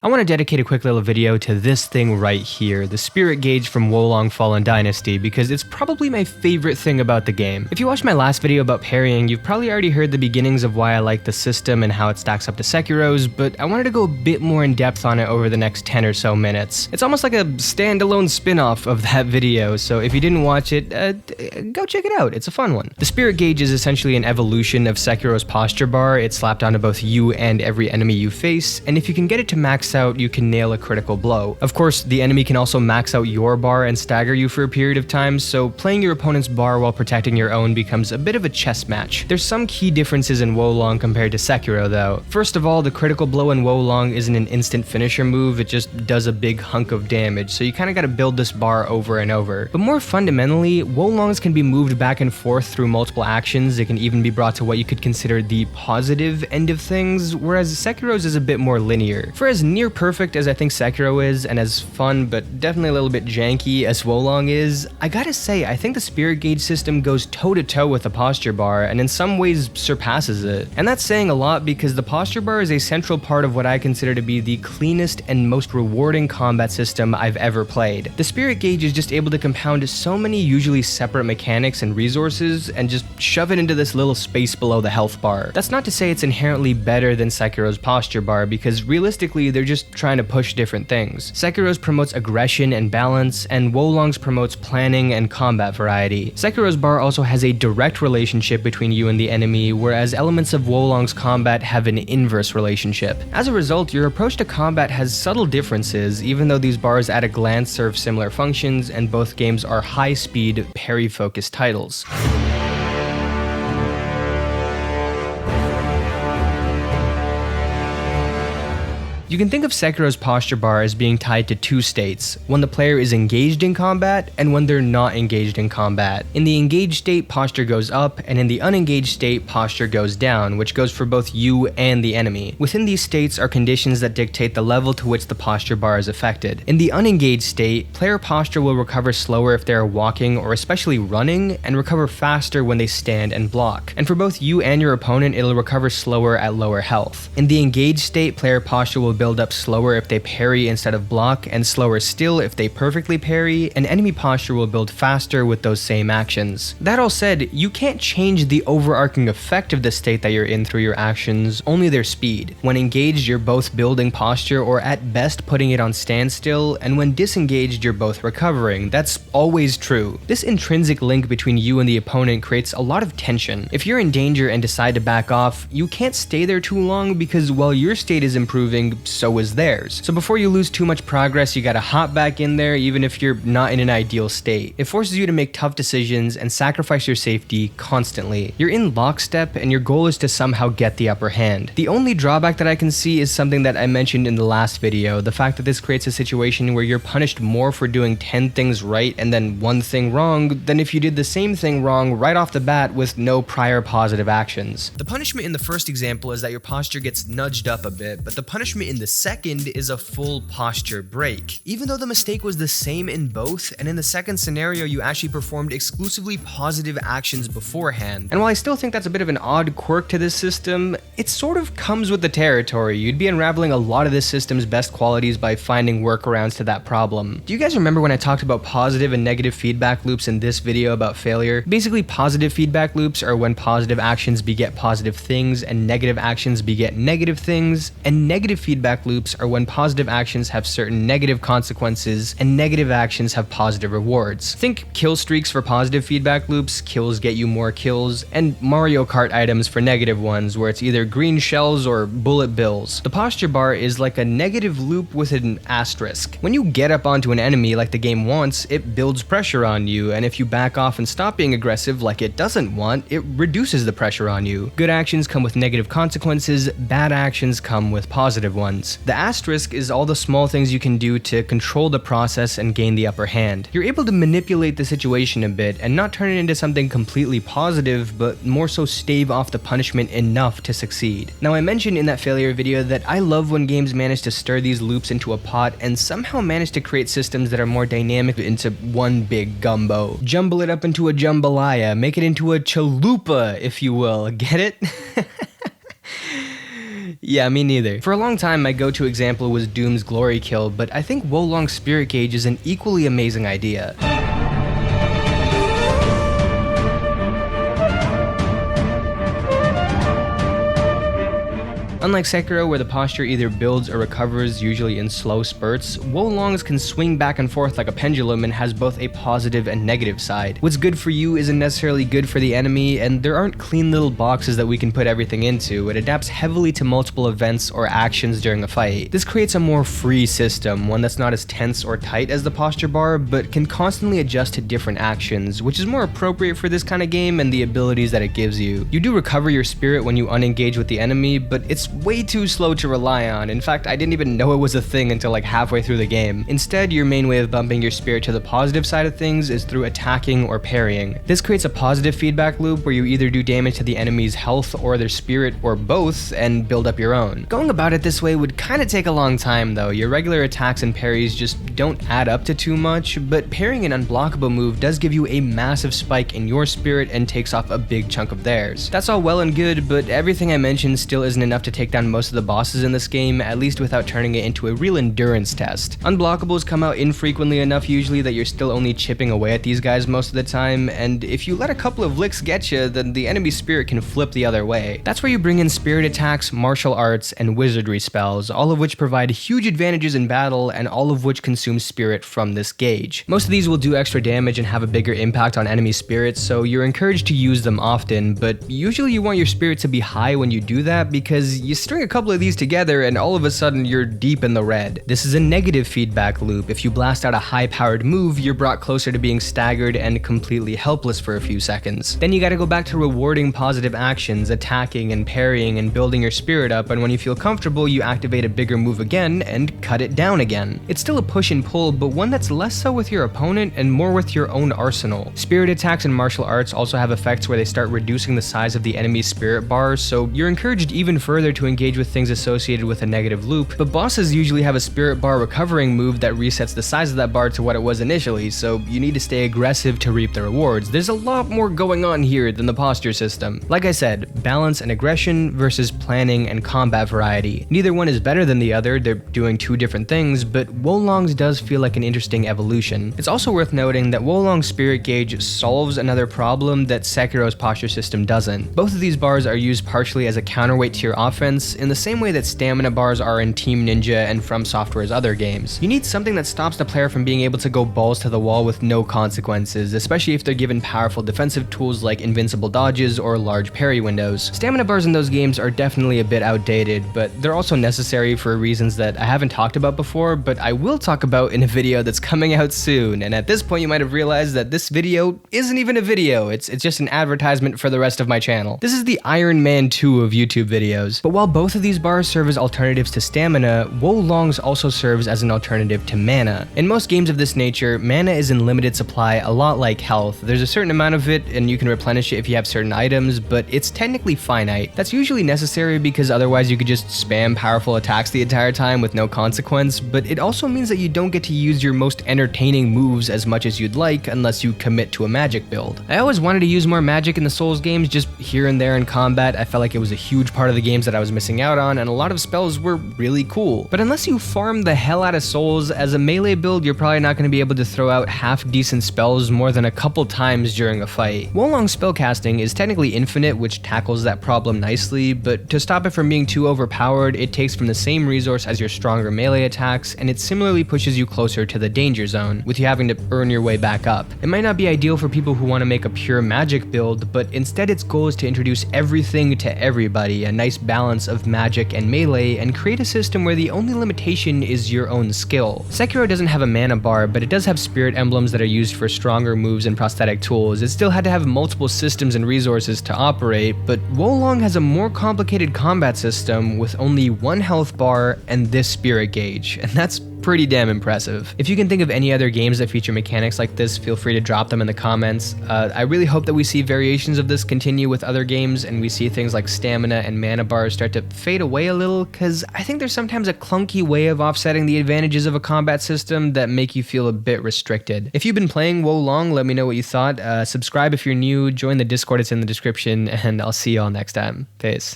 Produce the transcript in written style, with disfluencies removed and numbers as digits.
I want to dedicate a quick little video to this thing right here, the Spirit Gauge from Wo Long Fallen Dynasty, because it's probably my favorite thing about the game. If you watched my last video about parrying, you've probably already heard the beginnings of why I like the system and how it stacks up to Sekiro's, but I wanted to go a bit more in depth on it over the next 10 or so minutes. It's almost like a standalone spin-off of that video, so if you didn't watch it, go check it out, it's a fun one. The Spirit Gauge is essentially an evolution of Sekiro's posture bar. It's slapped onto both you and every enemy you face, and if you can get it to max out, you can nail a critical blow. Of course, the enemy can also max out your bar and stagger you for a period of time, so playing your opponent's bar while protecting your own becomes a bit of a chess match. There's some key differences in Wo Long compared to Sekiro though. First of all, the critical blow in Wo Long isn't an instant finisher move, it just does a big hunk of damage, so you kinda gotta build this bar over and over. But more fundamentally, Wo Longs can be moved back and forth through multiple actions. It can even be brought to what you could consider the positive end of things, whereas Sekiro's is a bit more linear. For as near perfect as I think Sekiro is, and as fun but definitely a little bit janky as Wo Long is, I gotta say I think the Spirit Gauge system goes toe-to-toe with the posture bar and in some ways surpasses it. And that's saying a lot because the posture bar is a central part of what I consider to be the cleanest and most rewarding combat system I've ever played. The Spirit Gauge is just able to compound so many usually separate mechanics and resources and just shove it into this little space below the health bar. That's not to say it's inherently better than Sekiro's posture bar, because realistically they're just trying to push different things. Sekiro's promotes aggression and balance, and Wo Long's promotes planning and combat variety. Sekiro's bar also has a direct relationship between you and the enemy, whereas elements of Wo Long's combat have an inverse relationship. As a result, your approach to combat has subtle differences, even though these bars at a glance serve similar functions, and both games are high-speed, parry-focused titles. You can think of Sekiro's posture bar as being tied to two states, when the player is engaged in combat and when they're not engaged in combat. In the engaged state, posture goes up, and in the unengaged state, posture goes down, which goes for both you and the enemy. Within these states are conditions that dictate the level to which the posture bar is affected. In the unengaged state, player posture will recover slower if they are walking or especially running, and recover faster when they stand and block. And for both you and your opponent, it'll recover slower at lower health. In the engaged state, player posture will build up slower if they parry instead of block, and slower still if they perfectly parry, and enemy posture will build faster with those same actions. That all said, you can't change the overarching effect of the state that you're in through your actions, only their speed. When engaged, you're both building posture or at best putting it on standstill, and when disengaged, you're both recovering. That's always true. This intrinsic link between you and the opponent creates a lot of tension. If you're in danger and decide to back off, you can't stay there too long because while your state is improving, so is theirs. So before you lose too much progress, you gotta hop back in there even if you're not in an ideal state. It forces you to make tough decisions and sacrifice your safety constantly. You're in lockstep and your goal is to somehow get the upper hand. The only drawback that I can see is something that I mentioned in the last video, the fact that this creates a situation where you're punished more for doing 10 things right and then one thing wrong than if you did the same thing wrong right off the bat with no prior positive actions. The punishment in the first example is that your posture gets nudged up a bit, but the punishment in the second is a full posture break. Even though the mistake was the same in both, and in the second scenario you actually performed exclusively positive actions beforehand. And while I still think that's a bit of an odd quirk to this system, it sort of comes with the territory. You'd be unraveling a lot of this system's best qualities by finding workarounds to that problem. Do you guys remember when I talked about positive and negative feedback loops in this video about failure? Basically, positive feedback loops are when positive actions beget positive things and negative actions beget negative things, and negative feedback loops are when positive actions have certain negative consequences and negative actions have positive rewards. Think kill streaks for positive feedback loops, kills get you more kills, and Mario Kart items for negative ones where it's either green shells or bullet bills. The posture bar is like a negative loop with an asterisk. When you get up onto an enemy like the game wants, it builds pressure on you, and if you back off and stop being aggressive like it doesn't want, it reduces the pressure on you. Good actions come with negative consequences, bad actions come with positive ones. The asterisk is all the small things you can do to control the process and gain the upper hand. You're able to manipulate the situation a bit and not turn it into something completely positive, but more so stave off the punishment enough to succeed. Now, I mentioned in that failure video that I love when games manage to stir these loops into a pot and somehow manage to create systems that are more dynamic into one big gumbo. Jumble it up into a jambalaya, make it into a chalupa, if you will. Get it? Yeah, me neither. For a long time, my go-to example was Doom's Glory Kill, but I think Wolong's Spirit Gauge is an equally amazing idea. Unlike Sekiro, where the posture either builds or recovers, usually in slow spurts, Wolong's can swing back and forth like a pendulum and has both a positive and negative side. What's good for you isn't necessarily good for the enemy, and there aren't clean little boxes that we can put everything into. It adapts heavily to multiple events or actions during a fight. This creates a more free system, one that's not as tense or tight as the posture bar, but can constantly adjust to different actions, which is more appropriate for this kind of game and the abilities that it gives you. You do recover your spirit when you unengage with the enemy, but it's way too slow to rely on. In fact, I didn't even know it was a thing until like halfway through the game. Instead, your main way of bumping your spirit to the positive side of things is through attacking or parrying. This creates a positive feedback loop where you either do damage to the enemy's health or their spirit or both and build up your own. Going about it this way would kind of take a long time though. Your regular attacks and parries just don't add up to too much, but parrying an unblockable move does give you a massive spike in your spirit and takes off a big chunk of theirs. That's all well and good, but everything I mentioned still isn't enough to take down most of the bosses in this game, at least without turning it into a real endurance test. Unblockables come out infrequently enough usually that you're still only chipping away at these guys most of the time, and if you let a couple of licks get you, then the enemy spirit can flip the other way. That's where you bring in spirit attacks, martial arts, and wizardry spells, all of which provide huge advantages in battle and all of which consume spirit from this gauge. Most of these will do extra damage and have a bigger impact on enemy spirits, so you're encouraged to use them often, but usually you want your spirit to be high when you do that because you string a couple of these together and all of a sudden you're deep in the red. This is a negative feedback loop. If you blast out a high-powered move, you're brought closer to being staggered and completely helpless for a few seconds. Then you gotta go back to rewarding positive actions, attacking and parrying and building your spirit up, and when you feel comfortable, you activate a bigger move again and cut it down again. It's still a push and pull, but one that's less so with your opponent and more with your own arsenal. Spirit attacks and martial arts also have effects where they start reducing the size of the enemy's spirit bar, so you're encouraged even further to engage with things associated with a negative loop, but bosses usually have a spirit bar recovering move that resets the size of that bar to what it was initially, so you need to stay aggressive to reap the rewards. There's a lot more going on here than the posture system. Like I said, balance and aggression versus planning and combat variety. Neither one is better than the other, they're doing two different things, but Wolong's does feel like an interesting evolution. It's also worth noting that Wolong's spirit gauge solves another problem that Sekiro's posture system doesn't. Both of these bars are used partially as a counterweight to your offense in the same way that stamina bars are in Team Ninja and From Software's other games. You need something that stops the player from being able to go balls to the wall with no consequences, especially if they're given powerful defensive tools like invincible dodges or large parry windows. Stamina bars in those games are definitely a bit outdated, but they're also necessary for reasons that I haven't talked about before, but I will talk about in a video that's coming out soon, and at this point you might have realized that this video isn't even a video, it's just an advertisement for the rest of my channel. This is the Iron Man 2 of YouTube videos. But while both of these bars serve as alternatives to stamina, Wolong's also serves as an alternative to mana. In most games of this nature, mana is in limited supply, a lot like health. There's a certain amount of it and you can replenish it if you have certain items, but it's technically finite. That's usually necessary because otherwise you could just spam powerful attacks the entire time with no consequence, but it also means that you don't get to use your most entertaining moves as much as you'd like unless you commit to a magic build. I always wanted to use more magic in the Souls games, just here and there in combat. I felt like it was a huge part of the games that I was missing out on, and a lot of spells were really cool. But unless you farm the hell out of Souls, as a melee build, you're probably not going to be able to throw out half-decent spells more than a couple times during a fight. Wolong's spellcasting is technically infinite, which tackles that problem nicely, but to stop it from being too overpowered, it takes from the same resource as your stronger melee attacks, and it similarly pushes you closer to the danger zone, with you having to earn your way back up. It might not be ideal for people who want to make a pure magic build, but instead its goal is to introduce everything to everybody, a nice balance of magic and melee, and create a system where the only limitation is your own skill. Sekiro doesn't have a mana bar, but it does have spirit emblems that are used for stronger moves and prosthetic tools. It still had to have multiple systems and resources to operate, but Wolong has a more complicated combat system with only one health bar and this spirit gauge, and that's pretty damn impressive. If you can think of any other games that feature mechanics like this, feel free to drop them in the comments. I really hope that we see variations of this continue with other games and we see things like stamina and mana bars start to fade away a little, because I think there's sometimes a clunky way of offsetting the advantages of a combat system that make you feel a bit restricted. If you've been playing Wolong, let me know what you thought. Subscribe if you're new, join the Discord, it's in the description, and I'll see you all next time. Peace.